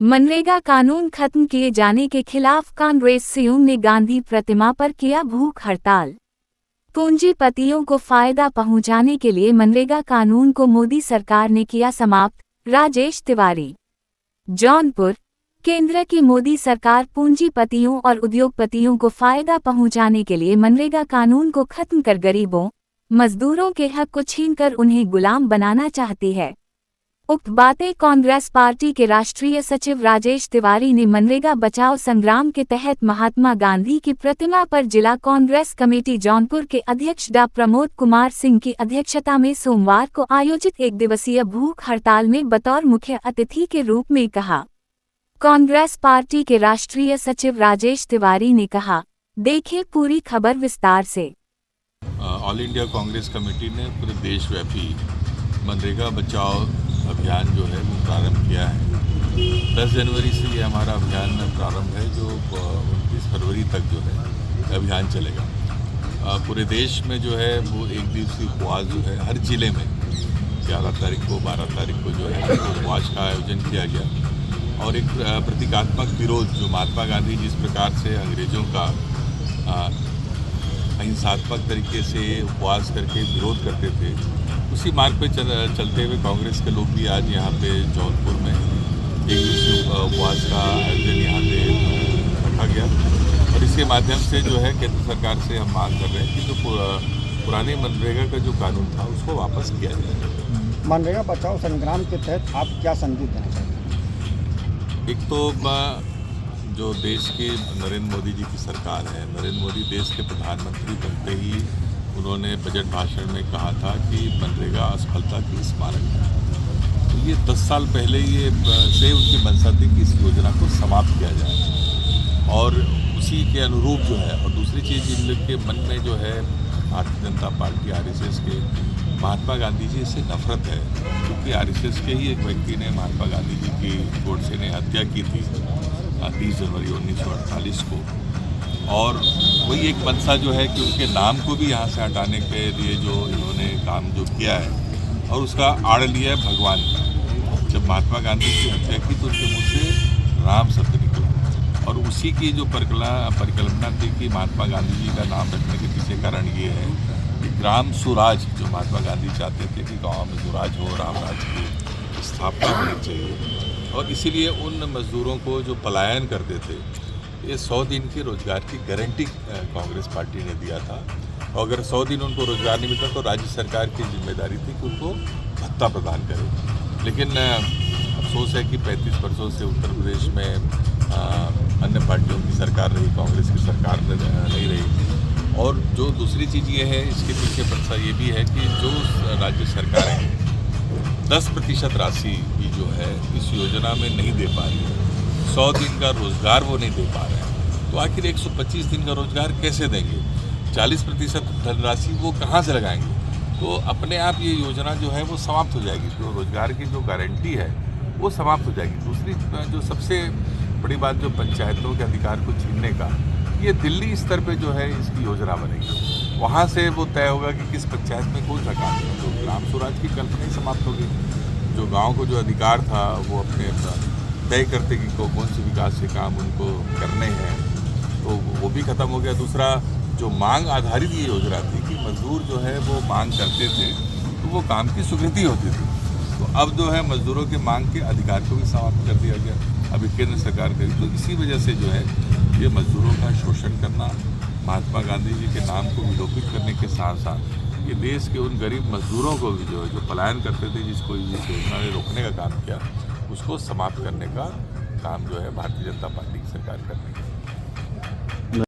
मनरेगा कानून खत्म किए जाने के खिलाफ कांग्रेसियों ने गांधी प्रतिमा पर किया भूख हड़ताल। पूंजीपतियों को फायदा पहुंचाने के लिए मनरेगा कानून को मोदी सरकार ने किया समाप्त। राजेश तिवारी, जौनपुर। केंद्र की मोदी सरकार पूंजीपतियों और उद्योगपतियों को फायदा पहुंचाने के लिए मनरेगा कानून को खत्म कर गरीबों, मजदूरों के हक को छीनकर उन्हें गुलाम बनाना चाहती है। उक्त बातें कांग्रेस पार्टी के राष्ट्रीय सचिव राजेश तिवारी ने मनरेगा बचाओ संग्राम के तहत महात्मा गांधी की प्रतिमा पर जिला कांग्रेस कमेटी जौनपुर के अध्यक्ष डॉ प्रमोद कुमार सिंह की अध्यक्षता में सोमवार को आयोजित एक दिवसीय भूख हड़ताल में बतौर मुख्य अतिथि के रूप में कहा। कांग्रेस पार्टी के राष्ट्रीय सचिव राजेश तिवारी ने कहा, देखिए पूरी खबर विस्तार से। ऑल इंडिया कांग्रेस कमेटी ने पूरे देशव्यापी मनरेगा बचाओ अभियान जो है वो प्रारंभ किया है। 10 जनवरी से ये हमारा अभियान प्रारंभ है, जो 29 फरवरी तक जो है अभियान चलेगा। पूरे देश में जो है वो एक दिवसीय उपवास जो है हर जिले में 11 तारीख को 12 तारीख को जो है उपवास का आयोजन किया गया और एक प्रतीकात्मक विरोध जो महात्मा गांधी जिस प्रकार से अंग्रेज़ों का अहिंसात्मक तरीके से उपवास करके विरोध करते थे, उसी मार्ग पे चलते हुए कांग्रेस के लोग भी आज यहाँ पे जौनपुर में एक दिवसीय उपवास का आयोजन यहाँ पे रखा गया और इसके माध्यम से जो है केंद्र सरकार से हम मांग कर रहे हैं कि जो पुराने मनरेगा का जो कानून था उसको वापस किया जाए। मनरेगा बचाओ संग्राम के तहत आप क्या संदेश देना चाहते हैं? एक तो जो देश की नरेंद्र मोदी जी की सरकार है, नरेंद्र मोदी देश के प्रधानमंत्री बनते ही उन्होंने बजट भाषण में कहा था कि मनरेगा असफलता की स्मारक है। तो ये 10 साल पहले ये से उनकी मंशा थी कि इस योजना को समाप्त किया जाए और उसी के अनुरूप जो है। और दूसरी चीज़ इन लोग के मन में जो है भारतीय जनता पार्टी RSS के महात्मा गांधी जी से नफरत है, क्योंकि RSS के ही एक व्यक्ति ने महात्मा गांधी जी की गोडसे ने हत्या की थी 30 जनवरी 1948 को। और वही एक मंशा जो है कि उनके नाम को भी यहाँ से हटाने के लिए जो इन्होंने काम जो किया है और उसका आड़ लिया है भगवान का। जब महात्मा गांधी की हत्या की तो उनके मुँह से राम शब्द निकला और उसी की जो परिकल्पना थी कि महात्मा गांधी जी का नाम रखने के पीछे कारण ये है कि ग्राम स्वराज जो महात्मा गांधी चाहते थे कि गाँव में स्वराज हो, राम राज की स्थापना होनी चाहिए। और इसीलिए उन मजदूरों को जो पलायन करते थे, ये 100 दिन की रोजगार की गारंटी कांग्रेस पार्टी ने दिया था और अगर 100 दिन उनको रोजगार नहीं मिलता तो राज्य सरकार की जिम्मेदारी थी कि उनको भत्ता प्रदान करे। लेकिन अफसोस है कि 35 वर्षों से उत्तर प्रदेश में अन्य पार्टियों की सरकार रही, कांग्रेस की सरकार नहीं रही। और जो दूसरी चीज़ ये है, इसके पीछे मंशा ये भी है कि जो राज्य सरकारें 10% राशि भी जो है इस योजना में नहीं दे पा रही है, 100 दिन का रोज़गार वो नहीं दे पा रहे हैं, तो आखिर 125 दिन का रोज़गार कैसे देंगे? 40% धनराशि वो कहाँ से लगाएंगे? तो अपने आप ये योजना जो है वो समाप्त हो जाएगी, जो रोज़गार की जो गारंटी है वो समाप्त हो जाएगी। दूसरी जो सबसे बड़ी बात जो पंचायतों के अधिकार को छीनने का, ये दिल्ली स्तर पे जो है इसकी योजना बनेगी। वहाँ से वो तय होगा कि किस पंचायत में कौन सा काम है। तो ग्राम स्वराज की कल्पना ही समाप्त होगी। जो गाँव को जो अधिकार था वो अपने तय करते कि कौन से विकास के काम उनको करने हैं, तो वो भी ख़त्म हो गया। दूसरा जो मांग आधारित ये योजना थी कि मजदूर जो है वो मांग करते थे तो वो काम की स्वीकृति होती थी, तो अब जो है मजदूरों के मांग के अधिकार को भी समाप्त कर दिया गया। अभी केंद्र सरकार करी, तो इसी वजह से जो है ये मजदूरों का शोषण करना, महात्मा गांधी जी के नाम को विलोपित करने के साथ साथ ये देश के उन गरीब मजदूरों को भी जो है जो पलायन करते थे, जिसको इस योजना ने रोकने का काम किया, उसको समाप्त करने का काम जो है भारतीय जनता पार्टी की सरकार कर रही है।